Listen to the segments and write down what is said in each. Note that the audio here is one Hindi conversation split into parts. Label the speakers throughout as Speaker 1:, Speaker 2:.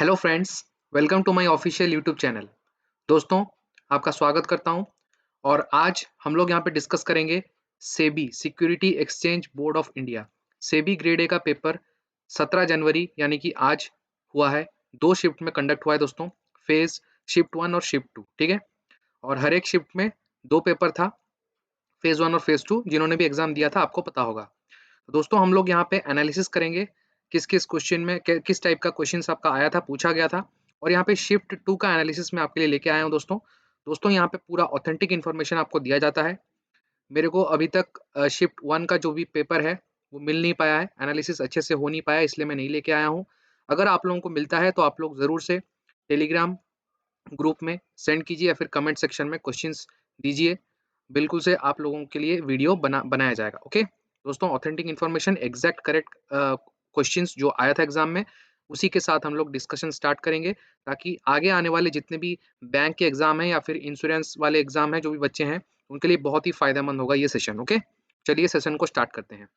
Speaker 1: Hello friends, welcome to my official YouTube channel. दोस्तों, आपका स्वागत करता हूं और आज हम लोग यहां पे डिस्कस करेंगे SEBI security exchange board of India. SEBI grade A का पेपर 17 जनवरी यानी कि आज हुआ है। दो शिफ्ट में कंडक्ट हुआ है दोस्तों, फेज शिफ्ट 1 और शिफ्ट 2, ठीक है। और हर एक शिफ्ट में दो पेपर था, फेज 1 और फेज 2। जिन्होंने भी एग्जाम दिया था आपको पता होगा। तो दोस्तों हम लोग यहाँ पे एनालिसिस करेंगे किस किस क्वेश्चन में किस टाइप का क्वेश्चन आपका आया था, पूछा गया था। और यहाँ पे शिफ्ट 2 का एनालिसिस मैं आपके लिए लेके आया हूँ दोस्तों। दोस्तों यहाँ पे पूरा ऑथेंटिक इन्फॉर्मेशन आपको दिया जाता है। मेरे को अभी तक शिफ्ट 1 का जो भी पेपर है वो मिल नहीं पाया है, एनालिसिस अच्छे से हो नहीं पाया, इसलिए मैं नहीं लेके आया हूँ। अगर आप लोगों को मिलता है तो आप लोग ज़रूर से टेलीग्राम ग्रुप में सेंड कीजिए या फिर कमेंट सेक्शन में क्वेश्चंस दीजिए। बिल्कुल से आप लोगों के लिए वीडियो बनाया जाएगा। ओके दोस्तों, authentic information, exact correct questions जो आया था एग्जाम में, उसी के साथ हम लोग डिस्कशन स्टार्ट करेंगे, ताकि आगे आने वाले जितने भी बैंक के एग्जाम हैं या फिर इंश्योरेंस वाले एग्जाम हैं, जो भी बच्चे हैं उनके लिए बहुत ही फायदेमंद होगा ये सेशन। ओके, चलिए सेशन को स्टार्ट करते हैं।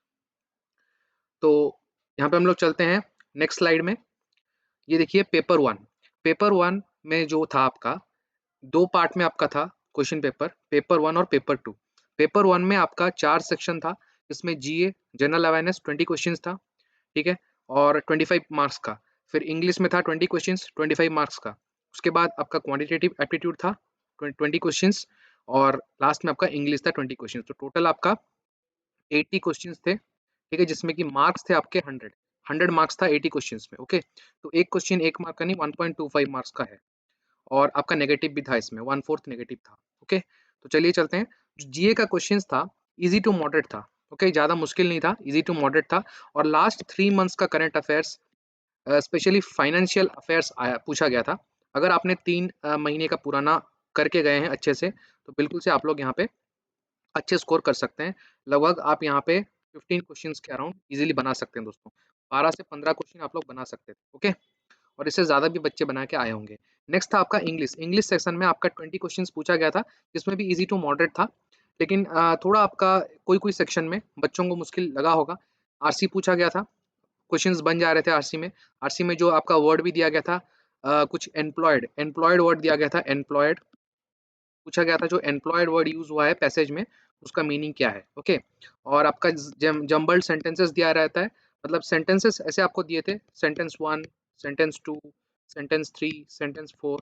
Speaker 1: तो यहाँ पे हम लोग चलते हैं नेक्स्ट स्लाइड में। ये देखिए पेपर 1 में जो था आपका, दो पार्ट में आपका था क्वेश्चन पेपर, पेपर 1 और पेपर 2। पेपर 1 में आपका 4 सेक्शन था, इसमें जीए जनरल अवेयरनेस 20 क्वेश्चंस था, ठीक है, और 25 मार्क्स का। फिर इंग्लिश में था 20 क्वेश्चंस 25 मार्क्स का। उसके बाद आपका क्वांटिटेटिव एप्टीट्यूड था 20 क्वेश्चंस, और लास्ट में आपका इंग्लिश था 20 क्वेश्चंस। तो टोटल आपका 80 क्वेश्चंस थे, ठीक है, जिसमें कि मार्क्स थे आपके 100 मार्क्स था 80 क्वेश्चंस में। ओके, तो एक क्वेश्चन एक मार्क का नहीं, 1.25 मार्क्स का है। और आपका नेगेटिव भी था इसमें, 1/4 नेगेटिव था। ओके, तो चलिए चलते हैं। जो जीए का क्वेश्चंस था, इजी टू मॉडरेट था। ओके, ज़्यादा मुश्किल नहीं था, इजी टू मॉडरेट था। और लास्ट 3 मंथ्स का current affairs, specially financial affairs आया पूछा गया था। अगर आपने 3 महीने का पुराना करके गए हैं अच्छे से, तो बिल्कुल से आप लोग यहाँ पे अच्छे स्कोर कर सकते हैं। लगभग आप यहाँ पे 15 क्वेश्चंस के अराउंड इजीली बना सकते हैं दोस्तों। 12 से 15 क्वेश्चन आप लोग बना सकते थे। ओके, और इससे ज़्यादा भी बच्चे बना के आए होंगे। नेक्स्ट था आपका इंग्लिश। इंग्लिश सेक्शन में आपका 20 क्वेश्चंस पूछा गया था, जिसमें भी ईज़ी टू मॉडरेट था। लेकिन थोड़ा आपका कोई-कोई सेक्शन में बच्चों को मुश्किल लगा होगा। आरसी पूछा गया था, क्वेश्चंस बन जा रहे थे आरसी में। आरसी में जो आपका वर्ड भी दिया गया था, कुछ एम्प्लॉयड वर्ड दिया गया था, एम्प्लॉयड पूछा गया था। जो एम्प्लॉयड वर्ड यूज़ हुआ है पैसेज में, उसका मीनिंग क्या है? ओके, और आपका जम्बल्ड सेंटेंसेस दिया रहता है, मतलब सेंटेंसेस ऐसे आपको दिए थे, sentence 1, sentence 2, sentence 3, sentence 4,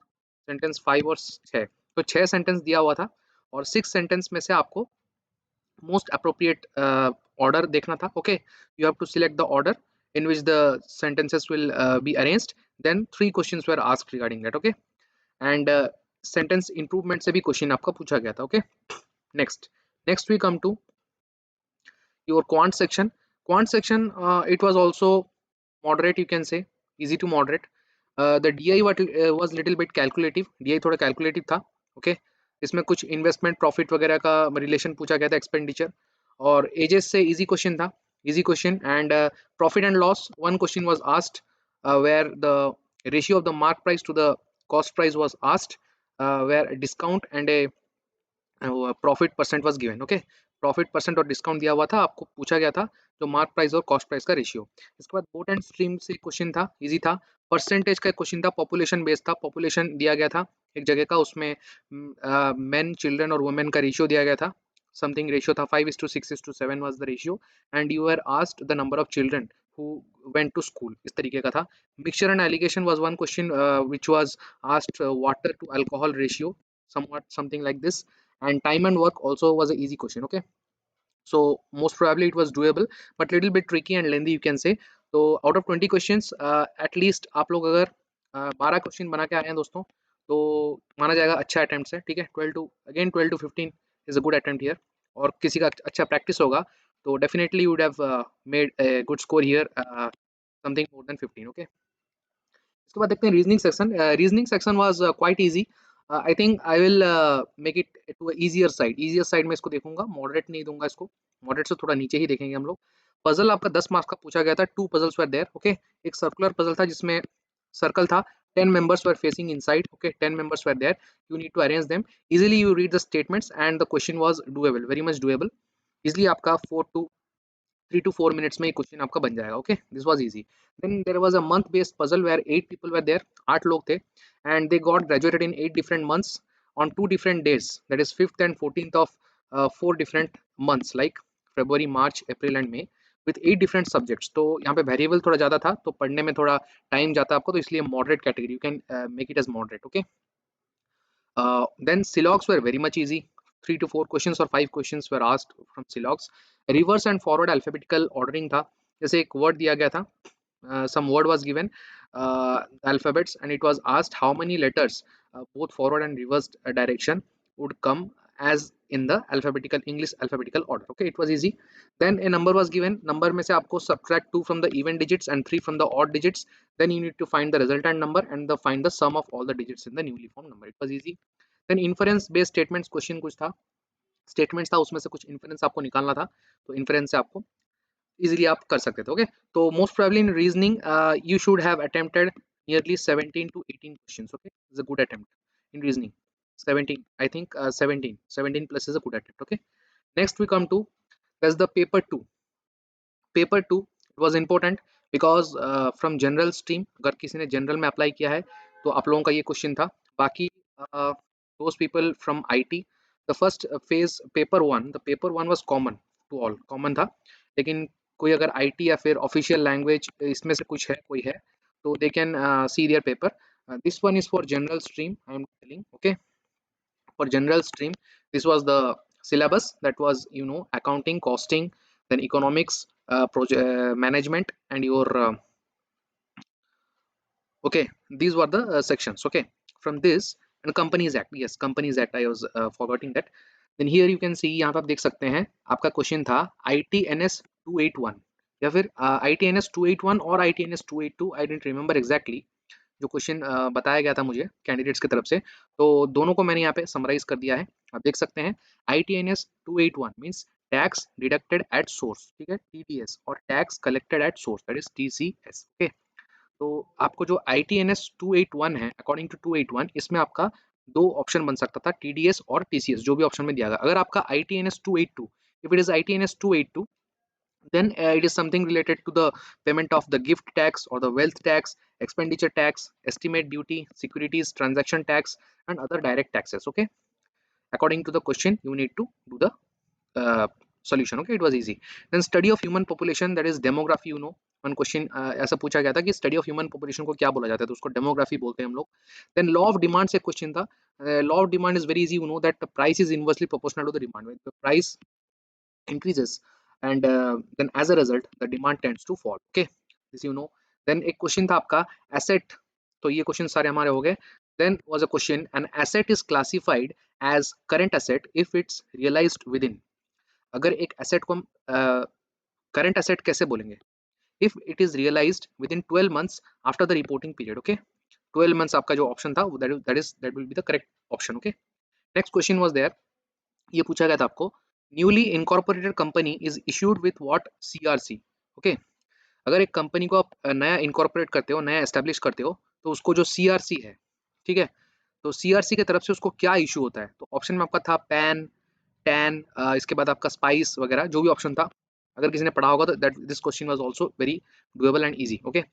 Speaker 1: sentence 5 और 6। तो 6 सेंटेंस दिया हुआ था, और 6 सेंटेंस में से आपको मोस्ट अप्रोप्रिएट ऑर्डर देखना था। Okay, you have to select the order in which the sentences will be arranged. Then 3 questions were asked regarding that. Okay, and sentence improvement से भी क्वेश्चन आपका पूछा गया था। Okay, next we come to your quant section. It was also moderate, you can say, easy to moderate. The DI was little bit calculative, DI थोड़ा calculative था। ओके, इसमें कुछ इन्वेस्टमेंट प्रॉफिट वगैरह का रिलेशन पूछा गया था, एक्सपेंडिचर। और एजेस से इजी क्वेश्चन था, easy question. And profit and loss, one question was asked where the ratio of the mark price to the cost price was asked, where discount and a profit percent was given. Okay, profit percent और डिस्काउंट दिया हुआ था, आपको पूछा गया था जो मार्क प्राइस और कॉस्ट प्राइस का रेशियो। इसके बाद बोट एंड स्ट्रीम से क्वेश्चन था, इजी था। परसेंटेज का क्वेश्चन था, पॉपुलेशन बेस्ड था, पॉपुलेशन दिया गया था एक जगह का, उसमें मेन चिल्ड्रन और वुमेन का रेशियो दिया गया था। समथिंग रेशियो था 5:6:7 was the ratio, and you are asked the number of children who went to school, इस तरीके का था। Mixture and allegation was one question which was asked, water to alcohol ratio, something like this. And time and work also was an easy question. Okay, so most probably it was doable, but little bit tricky and lengthy, you can say. So out of 20 questions, at least आप लोग अगर 12 क्वेश्चन बना के आए हैं दोस्तों, तो माना जाएगा अच्छा अटेम्प्ट है। ठीक है, 12 to 15 is a good attempt here. और किसी का अच्छा प्रैक्टिस होगा तो definitely you would have made a good score here, something more than 15। Okay, इसके बाद देखते हैं reasoning section. Reasoning section was quite easy. I think I will make it to easier side में इसको देखूंगा, मॉडरेट नहीं दूंगा इसको, मॉडरेट से थोड़ा नीचे ही देखेंगे हम लोग। पजल आपका 10 मार्क्स का पूछा गया था, 2 पजल्स वर देयर। ओके, एक सर्कुलर पजल था जिसमें सर्कल था, 10 members were facing inside. Okay, 10 members were there, you need to arrange them easily, you read the statements, and the question was doable, very much doable, easily आपका 4 to 3 to 4 मिनट्स में ये क्वेश्चन आपका बन जाएगा. Okay, this was easy. Then there was a month based puzzle where 8 people were there, 8 लोग थे, and they got graduated in 8 different months on 2 different days, that is 5th and 14th of 4 different months like February, March, April and May with 8 different subjects. तो यहाँ पे वेरिएबल थोड़ा ज़्यादा था तो पढ़ने में थोड़ा टाइम जाता है आपको, तो इसलिए moderate category, you can make it as moderate. Okay, then Silogs were very much easy. 3 to 4 questions or 5 questions were asked from Silogs. Reverse and forward alphabetical ordering था, जैसे एक word दिया गया था, some word was given, alphabets, and it was asked how many letters both forward and reverse direction would come as in the alphabetical English alphabetical order. Okay, it was easy. Then a number was given, number में से आपको subtract 2 from the even digits and 3 from the odd digits, then you need to find the resultant number and find the sum of all the digits in the newly formed number. It was easy. Then inference based statements question कुछ था, statements था, उसमें से कुछ inference आपको निकालना था, तो inference से आपको easily आप कर सकते थे. Okay, तो most probably in reasoning you should have attempted nearly 17 to 18 questions. Okay, it's a good attempt in reasoning. 17, I think 17 plus is a good attempt. Okay, next we come to, that's the paper 2. Paper 2 was important because from general stream, अगर किसी ने जनरल में अप्लाई किया है तो आप लोगों का ये क्वेश्चन था. बाकी those people from IT, the first phase paper 1, the paper 1 was common to all, common था, लेकिन कोई अगर IT या फिर ऑफिशियल लैंग्वेज इसमें से कुछ है, कोई है, तो they can see their paper. This one is for general stream, I am telling. Okay, for general stream this was the syllabus, that was, you know, accounting, costing, then economics, project management, and your okay, these were the sections. Okay, from this, and companies act, yes, companies act, I was forgetting that. Then here you can see, यहाँ पे आप देख सकते हैं आपका क्वेश्चन था ITNS 281 या फिर ITNS 281 और ITNS 282, आई डेंट रिमेंबर एग्जैक्टली, जो क्वेश्चन बताया गया था मुझे कैंडिडेट्स की तरफ से, तो दोनों को मैंने यहाँ पे समराइज कर दिया है. आप देख सकते हैं ITNS 281 means tax deducted at source, ठीक है, TDS, और tax collected at source, that is TCS. Okay, तो आपको जो ITNS 281 है, अकॉर्डिंग टू 281, इसमें आपका दो ऑप्शन बन सकता था, TDS और TCS, जो भी ऑप्शन में दिया गया. अगर आपका ITNS 282, if it is ITNS 282, then it is something related to the payment of the gift tax or the wealth tax, expenditure tax, estimate duty, securities transaction tax, and other direct taxes. Okay, according to the question you need to do the solution. Okay, it was easy. Then study of human population, that is demography, you know, one question ऐसा पूछा गया था कि स्टडी ऑफ ह्यूमन पॉपुलेशन को क्या बोला जाता है, तो उसको डेमोग्राफी बोलते हैं हम लोग. देन लॉ ऑफ डिमांड से क्वेश्चन था. Law of demand is very easy, you know that the price is inversely proportional to the demand. When the price increases and then as a result the demand tends to fall. Okay, this you know. Then एक क्वेश्चन था आपका asset, तो ये क्वेश्चन सारे हमारे हो गए. Then was a question, an asset is classified as current asset if it's realized within. अगर एक asset को हम current asset कैसे बोलेंगे, if it is realized within 12 months after the reporting period. Okay, 12 months आपका जो ऑप्शन था that will be the correct option. Okay, next question was there, ये पूछा गया था आपको, newly incorporated company is issued with what CRC. Okay, अगर एक कंपनी को आप नया इनकॉर्पोरेट करते हो, नया एस्टेब्लिश करते हो, तो उसको जो CRC है, ठीक है, तो CRC की तरफ से उसको क्या इशू होता है, तो ऑप्शन में आपका था पैन, टैन, इसके बाद आपका स्पाइस वगैरह, जो भी ऑप्शन था. अगर किसी ने पढ़ा होगा तो that this question was also very doable and easy. Okay,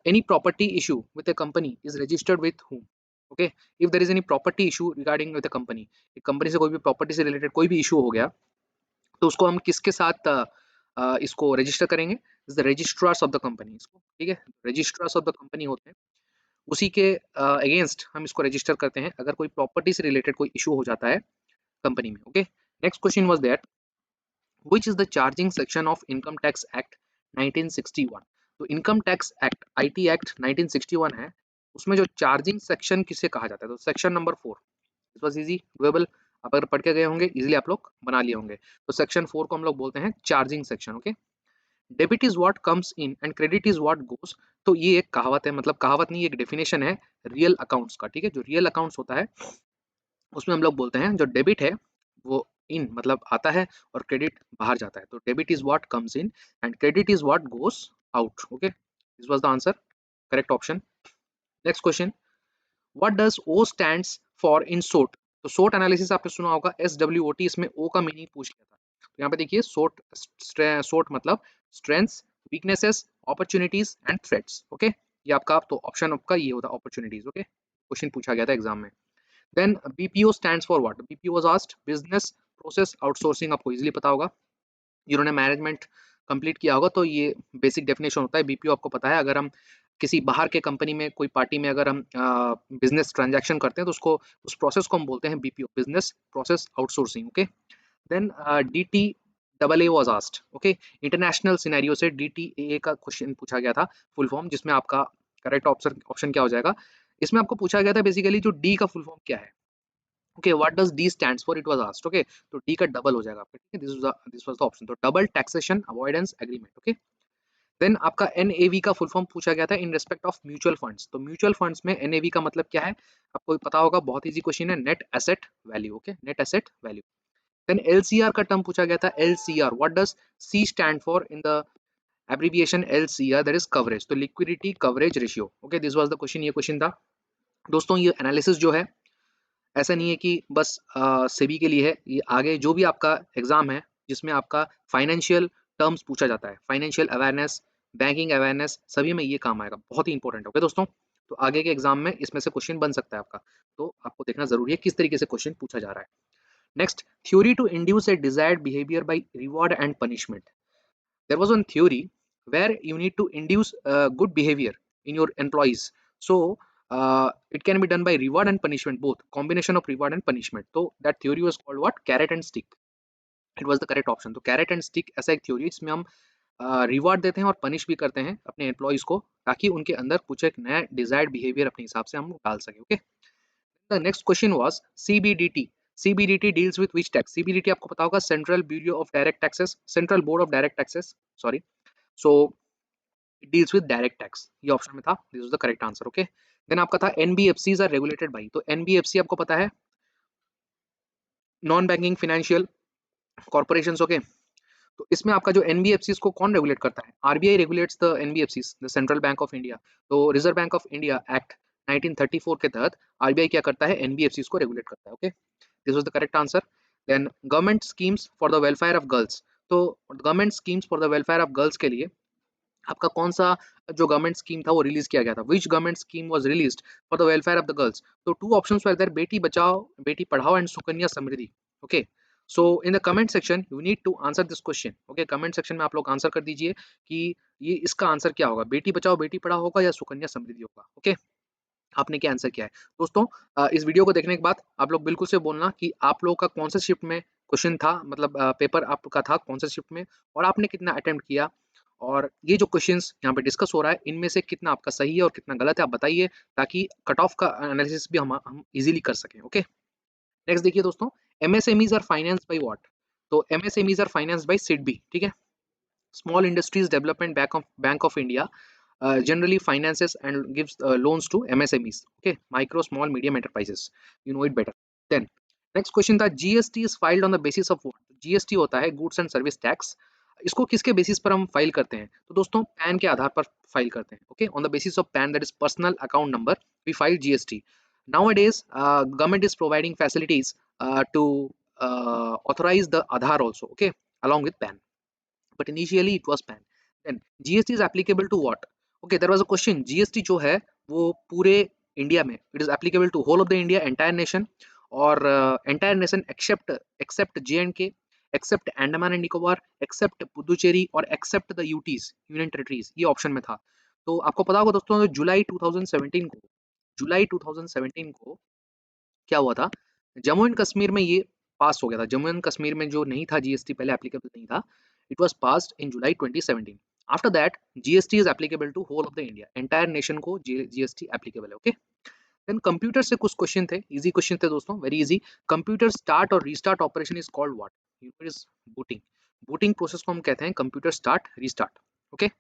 Speaker 1: any property issue with a company is registered with whom. Okay, if there is any property issue regarding with a company, एक कंपनी से कोई भी प्रॉपर्टी से रिलेटेड कोई भी इशू हो गया, तो उसको हम किसके साथ इसको रजिस्टर करेंगे, is the registrars of the company, इसको, ठीक है, रजिस्ट्रार्स ऑफ द कंपनी होते हैं, उसी के अगेंस्ट हम इसको रजिस्टर करते हैं अगर कोई प्रॉपर्टी से रिलेटेड कोई इशू हो जाता है कंपनी में. Okay, next question was that which is the charging section of Income Tax Act 1961. तो income tax act IT act 1961 है, उसमें जो चार्जिंग सेक्शन किसे कहा जाता है, तो section number 4. It was easy doable, आप अगर पढ़ के गए होंगे इजीली आप लोग बना लिए होंगे. तो सेक्शन 4 को हम लोग बोलते हैं charging section. Okay, debit is what comes in and credit is what गोस. तो ये एक कहावत है, मतलब कहावत नहीं, एक डेफिनेशन है रियल अकाउंट्स का. ठीक है, जो रियल अकाउंट्स होता है उसमें हम लोग बोलते हैं जो डेबिट है वो इन मतलब आता है और क्रेडिट बाहर जाता है. तो debit is what comes in and credit is what goes out. Okay, this was the answer, correct option. Next question, what does O stands for in सोट. तो सोट एनालिसिस आपने सुना होगा, SWOT, इसमें O का मीनिंग पूछ लिया था. तो यहाँ पे देखिए सोट मतलब strengths, weaknesses, opportunities and threats. Okay, ये आपका तो ऑप्शन आपका ये होता है अपॉर्चुनिटीज। ओके, क्वेश्चन पूछा गया था एग्जाम में। Then BPO stands for what? BPO was asked business process outsourcing, आपको इजीली पता होगा, जिन्होंने मैनेजमेंट कंप्लीट किया होगा तो ये बेसिक डेफिनेशन होता है। बीपीओ आपको पता है, अगर हम किसी बाहर के कंपनी में कोई पार्टी में अगर हम बिजनेस ट्रांजैक्शन करते हैं तो उसको उस प्रोसेस को हम बोलते हैं BPO, business process outsourcing. Okay, then DT double A was asked. Okay, international scenario से डीटीए का क्वेश्चन पूछा गया था फुल फॉर्म, जिसमें आपका करेक्ट ऑप्शन ऑप्शन क्या हो जाएगा? इसमें आपको पूछा गया था बेसिकली जो डी का फुल फॉर्म क्या है। Okay, what does D stands for? It was asked. Okay, तो डी का डबल हो जाएगा आपका, ठीक है, दिस वाज द ऑप्शन, तो double taxation avoidance agreement. Okay, then आपका एनएवी का फुल फॉर्म पूछा गया था in respect of mutual funds. तो म्यूचुअल फंड्स में एनएवी का मतलब क्या है आपको पता होगा, बहुत इजी क्वेश्चन है, net asset value. Okay, net asset value. Then LCR का टर्म पूछा गया था, LCR what does C stand for in the abbreviation LCR? That is coverage, तो liquidity coverage ratio. Okay, this was the question, ये क्वेश्चन था दोस्तों। ये एनालिसिस जो है ऐसा नहीं है कि बस सेबी के लिए है, ये आगे जो भी आपका एग्जाम है जिसमें आपका फाइनेंशियल टर्म्स पूछा जाता है, फाइनेंशियल अवेयरनेस, बैंकिंग अवेयरनेस, सभी में ये काम आएगा, बहुत ही इंपॉर्टेंट है। ओके दोस्तों, तो आगे के एग्जाम में इसमें से क्वेश्चन बन सकता है आपका, तो आपको देखना जरूरी है किस तरीके से क्वेश्चन पूछा जा रहा है। Next, theory to induce a desired behaviour by reward and punishment. there was one theory where you need to induce good behavior in your employees. So it can be done by reward and punishment, both combination of reward and punishment. So that theory was called what? Carrot and stick. It was the correct option. तो carrot and stick ऐसा एक theory, इसमें हम रिवार्ड देते हैं और पनिश भी करते हैं अपने एम्प्लॉयज को, ताकि उनके अंदर कुछ एक नया डिजायर्ड बिहेवियर अपने हिसाब से हम डाल सके। Okay, the next question was CBDT. CBDT deals with which tax? CBDT आपको पता होगा, central bureau of direct taxes, central board of direct taxes, sorry. So it deals with direct tax, ये ऑप्शन में था, this is the correct answer. Okay, then आपका था एनबीएफसीज आर रेगुलेटेड बाई, तो एनबीएफसी आपको पता है non banking financial corporations. Okay, तो इसमें आपका जो एनबीएफसीज को कौन रेगुलेट करता है? RBI regulates the NBFCs, the central bank of India. तो Reserve bank of India Act 1934 के तहत आरबीआई क्या करता है? एनबीएफसीज को रेगुलेट करता है। Okay, this was the correct answer. Then government schemes for the welfare of girls, तो government schemes for the welfare of girls के लिए आपका कौन सा जो गवर्नमेंट स्कीम था वो रिलीज किया गया था? Which government scheme was released for the welfare of the girls? तो two options were there, Beti Bachao Beti Padhao and Sukanya Samriddhi. Okay, so in the comment section you need to answer this question. Okay, comment section में आप लोग आंसर कर दीजिए कि ये इसका आंसर क्या होगा, बेटी बचाओ बेटी पढ़ाओ होगा या सुकन्या समृद्धि होगा। ओके, आपने क्या आंसर किया है दोस्तों? इस वीडियो को देखने के बाद आप लोग बिल्कुल से बोलना कि आप लोगों का कौन सा शिफ्ट में क्वेश्चन था, मतलब पेपर आपका था कौन सा शिफ्ट में, और आपने कितना अटेम्प्ट किया, और ये जो क्वेश्चंस यहाँ पे डिस्कस हो रहा है इनमें से कितना आपका सही है और कितना गलत है आप बताइए, ताकि कट ऑफ का एनालिसिस भी हम इजीली कर सकें। ओके, नेक्स्ट देखिए दोस्तों, MSMEs are finance by what? तो MSMEs are finance by SIDBI, ठीक है, small industries development bank of India generally finances and gives loans to MSMEs. Okay, micro, small, medium enterprises. You know it better. Then next question था, GST is filed on the basis of what? GST होता है Goods and Service Tax. इसको किसके बेसिस पर हम फाइल करते हैं? तो दोस्तों पैन के आधार पर फाइल करते हैं। Okay, on the basis of PAN, that is personal account number, we file GST. Nowadays government is providing facilities to authorize the Aadhaar also, okay, along with PAN, but initially it was PAN. Then GST is applicable to what? Okay, there was a question, GST जो है वो पूरे इंडिया में, it is applicable to whole of the India, entire nation, और entire nation except J&K, except Andaman and Nicobar, except Puducherry और except the UTs, union territories, ये ऑप्शन में था। तो आपको पता होगा दोस्तों, जुलाई 2017 को क्या हुआ था, जम्मू एंड कश्मीर में ये पास हो गया था। जम्मू एंड कश्मीर में जो नहीं था जीएसटी, पहले एप्लीकेबल नहीं था, it was passed in July 2017। After that GST is applicable to whole of the India, entire nation को जीएसटी एप्लीकेबल है। ओके, देन कंप्यूटर से कुछ क्वेश्चन थे, इजी क्वेश्चन थे दोस्तों, वेरी इजी। कंप्यूटर स्टार्ट और restart operation is called what? It is booting. Booting process को हम कहते हैं कंप्यूटर स्टार्ट रीस्टार्ट। ओके,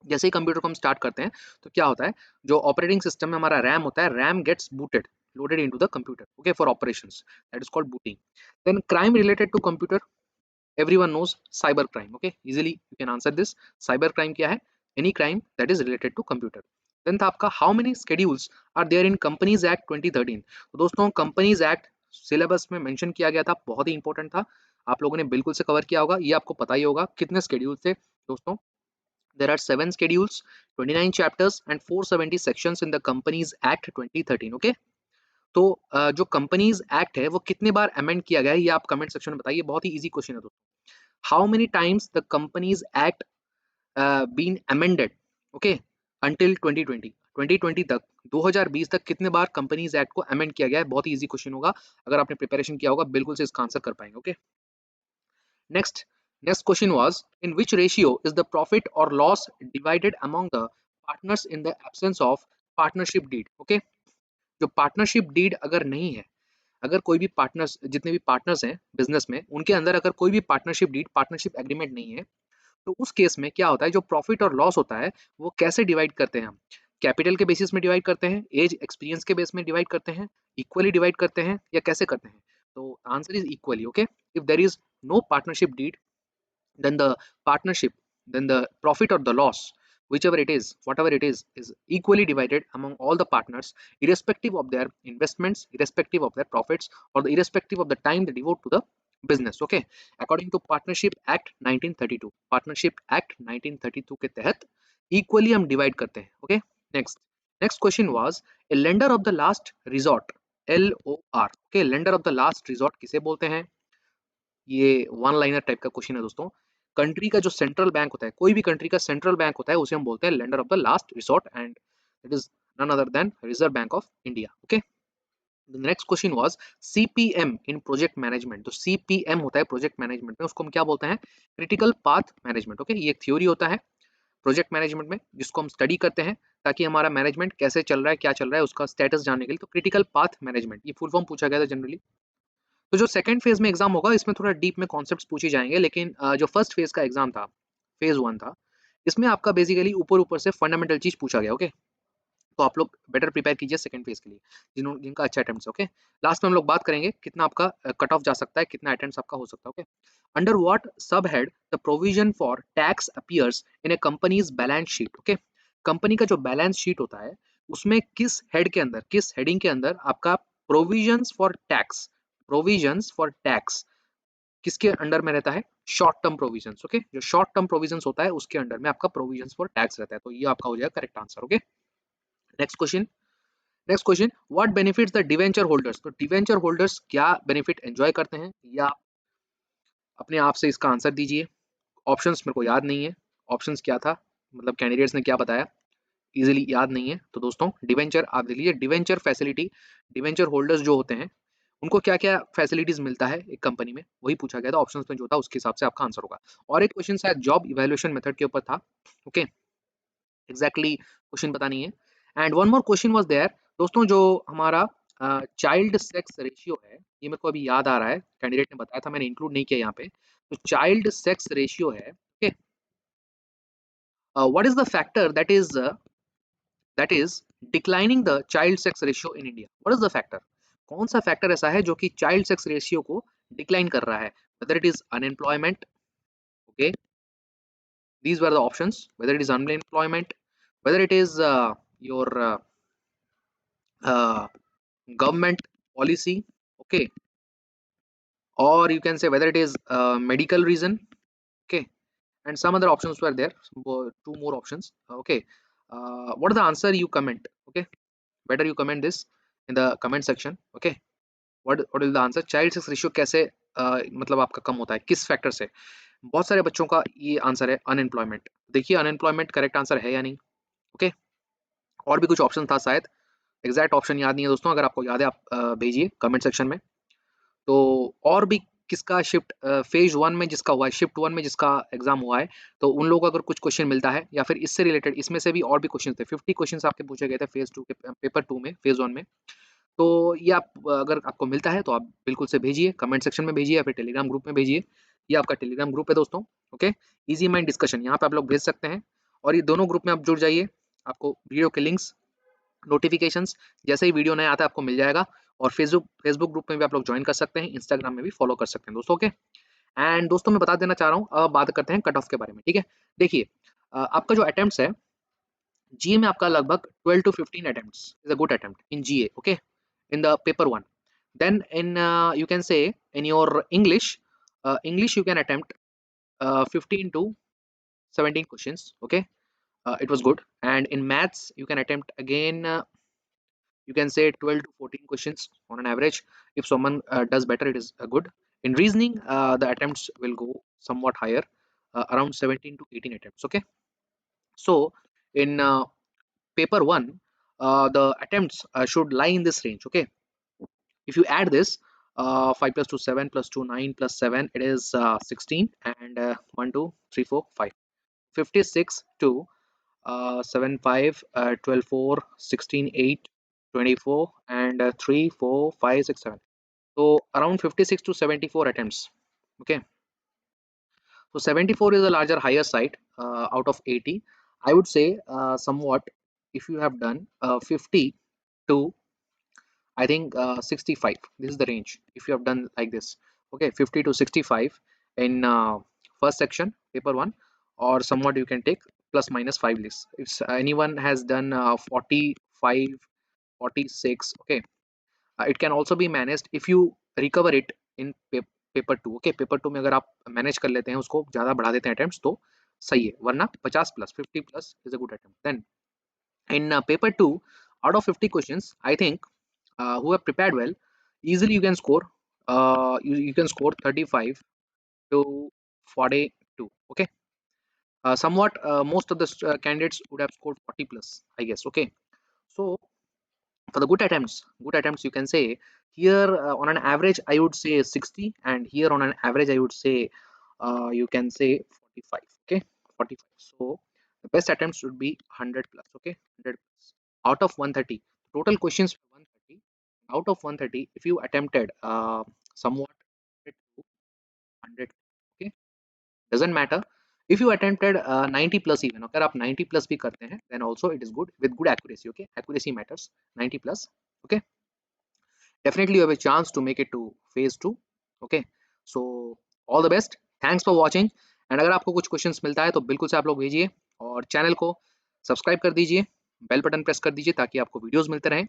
Speaker 1: जैसे ही कंप्यूटर को हम स्टार्ट करते हैं तो क्या होता है, जो ऑपरेटिंग सिस्टम में हमारा रैम होता है, RAM gets booted, loaded into the computer, okay, for operations, that is called booting. Then crime related to computer, everyone knows cyber crime. Okay, easily you can answer this. Cyber crime क्या है? Any crime that is related to computer. Then था आपका, how many schedules are there in Companies Act 2013? तो दोस्तों Companies Act सिलेबस में मेंशन किया गया था, बहुत ही इंपॉर्टेंट था, आप लोगों ने बिल्कुल से कवर किया होगा, ये आपको पता ही होगा कितने स्केड्यूल थे दोस्तों। There are 7 schedules, 29 chapters and 470 sections in the Companies Act 2013। Okay, तो जो कंपनीज एक्ट है वो कितने बार अमेंड किया गया है, ये आप कमेंट सेक्शन में बताइए। बहुत ही इजी क्वेश्चन है दोस्तों। How many times the companies act been amended, okay, until 2020, 2020 तक, 2020 तक कितने बार कंपनीज एक्ट को अमेंड किया गया है। बहुत ही इजी क्वेश्चन होगा, अगर आपने प्रिपरेशन किया होगा बिल्कुल से इसका आंसर कर पाएंगे। Okay, next next question was, in which ratio is the profit or loss divided among the partners in the absence of partnership deed। Okay, जो पार्टनरशिप डीड अगर नहीं है, अगर कोई भी पार्टनर्स, जितने भी पार्टनर्स हैं बिजनेस में, उनके अंदर अगर कोई भी पार्टनरशिप डीड, पार्टनरशिप एग्रीमेंट नहीं है, तो उस केस में क्या होता है, जो प्रॉफिट और लॉस होता है वो कैसे डिवाइड करते हैं हम। कैपिटल के बेसिस में डिवाइड करते हैं, एज एक्सपीरियंस के बेस में डिवाइड करते हैं, इक्वली डिवाइड करते हैं, या कैसे करते हैं। तो answer is equally. Okay, if there is no partnership deed, then the partnership, then the profit or the loss, whichever it is, whatever it is equally divided among all the partners, irrespective of their investments, irrespective of their profits, or the irrespective of the time they devote to the business। okay, according to partnership act 1932, partnership act 1932 के तहत equally हम divide करते हैं। okay, next question was, a lender of the last resort, LOR। okay, lender of the last resort किसे बोलते हैं। ये वन लाइनर टाइप का क्वेश्चन है दोस्तों। कंट्री का जो सेंट्रल बैंक होता है, कोई भी कंट्री का सेंट्रल बैंक होता है, उसे हम बोलते हैं lender of the last resort, and it is none other than reserve bank of India. Okay, the next question was, CPM in project management. तो सीपीएम होता है प्रोजेक्ट मैनेजमेंट में, उसको हम क्या बोलते हैं, क्रिटिकल पाथ मैनेजमेंट। ओके, ये एक थ्योरी होता है प्रोजेक्ट मैनेजमेंट में, जिसको हम स्टडी करते हैं ताकि हमारा मैनेजमेंट कैसे चल रहा है, क्या चल रहा है, उसका स्टेटस जानने के लिए। तो क्रिटिकल पाथ मैनेजमेंट, ये फुल फॉर्म पूछा गया था जनरली। तो जो सेकंड फेज में एग्जाम होगा, इसमें थोड़ा डीप में कॉन्सेप्ट्स पूछे जाएंगे, लेकिन जो फर्स्ट फेज का एग्जाम था, फेज 1 था, इसमें आपका बेसिकली ऊपर ऊपर से फंडामेंटल चीज पूछा गया। ओके, तो आप लोग बेटर प्रिपेयर कीजिए सेकंड फेज के लिए, जिनका अच्छा अटेम्प्ट है। ओके, लास्ट में हम लोग बात करेंगे कितना आपका कट ऑफ जा सकता है, कितना अटेम्प्ट आपका हो सकता है। ओके, अंडर व्हाट सब head the provision for tax appears in A companies balance sheet. Okay, company का जो बैलेंस शीट होता है, उसमें किस हेड के अंदर, किस हेडिंग के अंदर आपका provisions for tax, provisions for tax किसके अंडर में रहता है, शॉर्ट टर्म प्रोविजंस। ओके, जो शॉर्ट टर्म प्रोविजंस होता है उसके अंडर में आपका प्रोविजंस फॉर टैक्स रहता है। तो ये आपका हो जाएगा correct answer. Okay, next question, what benefits the debenture holders. तो डिवेंचर होल्डर्स क्या बेनिफिट एंजॉय करते हैं, या अपने आप से इसका आंसर दीजिए। ऑप्शंस मेरे को याद नहीं है, ऑप्शंस क्या था, मतलब कैंडिडेट्स ने क्या बताया, इजीली याद नहीं है। तो दोस्तों डिवेंचर आप देख लीजिए, डिवेंचर फैसिलिटी, डिवेंचर होल्डर्स जो होते हैं उनको क्या क्या फैसिलिटीज मिलता है एक कंपनी में, वही पूछा गया था। ऑप्शंस में जो था उसके हिसाब से आपका आंसर होगा। और एक क्वेश्चन शायद जॉब इवैल्यूएशन मेथड के ऊपर था। ओके, एग्जैक्टली क्वेश्चन पता नहीं है। And one more question was there दोस्तों, जो हमारा चाइल्ड सेक्स रेशियो है, ये मेरे को अभी याद आ रहा है, कैंडिडेट ने बताया था, मैंने इंक्लूड नहीं किया यहाँ पे। तो चाइल्ड सेक्स रेशियो है। Okay, what is the factor that is declining the child sex ratio in India। what is the factor, कौन सा फैक्टर ऐसा है जो कि चाइल्ड सेक्स रेशियो को डिक्लाइन कर रहा है। whether it is unemployment, okay, these were the options, whether it is unemployment, whether it is your uh, government policy, okay, or you can say whether it is medical reason, okay, and some other options were there, two more options। okay, what is the answer, you comment, okay, better you comment this in the comment section। okay, what is the answer, child sex ratio कैसे मतलब आपका कम होता है, किस फैक्टर से। बहुत सारे बच्चों का ये आंसर है अनएम्प्लॉयमेंट। देखिए अनएम्प्लॉयमेंट करेक्ट आंसर है या नहीं। ओके, और भी कुछ ऑप्शन था शायद, एग्जैक्ट ऑप्शन याद नहीं है दोस्तों, अगर आपको याद है आप भेजिए कमेंट सेक्शन में। तो और भी किसका शिफ्ट फेज 1 में जिसका हुआ है, शिफ्ट 1 में जिसका एग्जाम हुआ है, तो उन लोगों को अगर कुछ क्वेश्चन मिलता है, या फिर इससे रिलेटेड, इसमें से भी और भी क्वेश्चन थे, 50 क्वेश्चन आपके पूछे गए थे फेज 2 के पेपर 2 में, फेज 1 में। तो ये आप अगर आपको मिलता है तो आप बिल्कुल से भेजिए, कमेंट सेक्शन में भेजिए, या फिर टेलीग्राम ग्रुप में भेजिए। ये आपका टेलीग्राम ग्रुप है दोस्तों। ओके, इजी माइंड डिस्कशन, यहाँ पे आप लोग भेज सकते हैं, और ये दोनों ग्रुप में आप जुड़ जाइए। आपको वीडियो के लिंक्स, नोटिफिकेशंस जैसे ही वीडियो नया आता है आपको मिल जाएगा। और फेसबुक ग्रुप में भी आप लोग ज्वाइन कर सकते हैं, इंस्टाग्राम में भी फॉलो कर सकते हैं दोस्तों। ओके, एंड दोस्तों मैं बता देना चाह रहा हूँ, अब बात करते हैं कट ऑफ के बारे में। ठीक है, देखिए आपका जो अटेम्प्ट है जीए में, आपका लगभग 12 to 15 attempts is a good attempt in GA, okay, in the paper 1। then in you can say in your English English you can attempt 15 to 17 questions. Okay, it was good. And in maths you can attempt again. You can say 12 to 14 questions on an average. If someone does better, it is good. In reasoning, the attempts will go somewhat higher, around 17 to 18 attempts. Okay, so in paper one, the attempts should lie in this range. Okay, if you add this, 5 plus 2 7 plus 2 9 plus 7, it is 16, and 1 2 3 4 5 56 to 7 5 12 4 16 8 24, and 3 4 5 6 7. So around 56 to 74 attempts. Okay, so 74 is a larger higher side out of 80. I would say somewhat, if you have done 50 to, I think 65, this is the range. If you have done like this, okay, 50 to 65 in first section, paper one, or somewhat you can take plus minus 5 lists. If anyone has done 45, 46, okay, it can also be managed if you recover it in paper two. Okay, paper two में अगर आप मैनेज कर लेते हैं, उसको ज़्यादा बढ़ा देते हैं अटेम्प्ट्स, तो सही है, वरना 50 plus 50 plus is a good attempt. Then in paper 2, out of 50 questions, I think who have prepared well, easily you can score you can score 35 to 42. Okay, somewhat most of the candidates would have scored 40 plus, I guess. Okay, so for the good attempts you can say here, on an average I would say 60, and here on an average I would say you can say 45. Okay, 45. So the best attempts would be 100 plus. Okay, 100 plus out of 130. Total questions were 130. Out of 130, if you attempted somewhat 100 to 100, okay, doesn't matter. If you attempted 90 plus, even अगर आप 90 plus भी करते हैं, then also it is good with good accuracy. Okay, accuracy matters. 90 plus. Okay, definitely you have a chance to make it to phase 2. Okay, so all the best. Thanks for watching. And अगर आपको कुछ क्वेश्चंस मिलता है तो बिल्कुल से आप लोग भेजिए, और चैनल को सब्सक्राइब कर दीजिए, बेल बटन प्रेस कर दीजिए ताकि आपको वीडियोस मिलते रहें.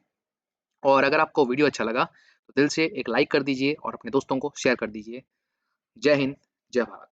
Speaker 1: और अगर आपको वीडियो अच्छा लगा तो दिल से एक लाइक कर दीजिए और अपने दोस्तों को शेयर कर दीजिए. जय हिंद, जय भारत.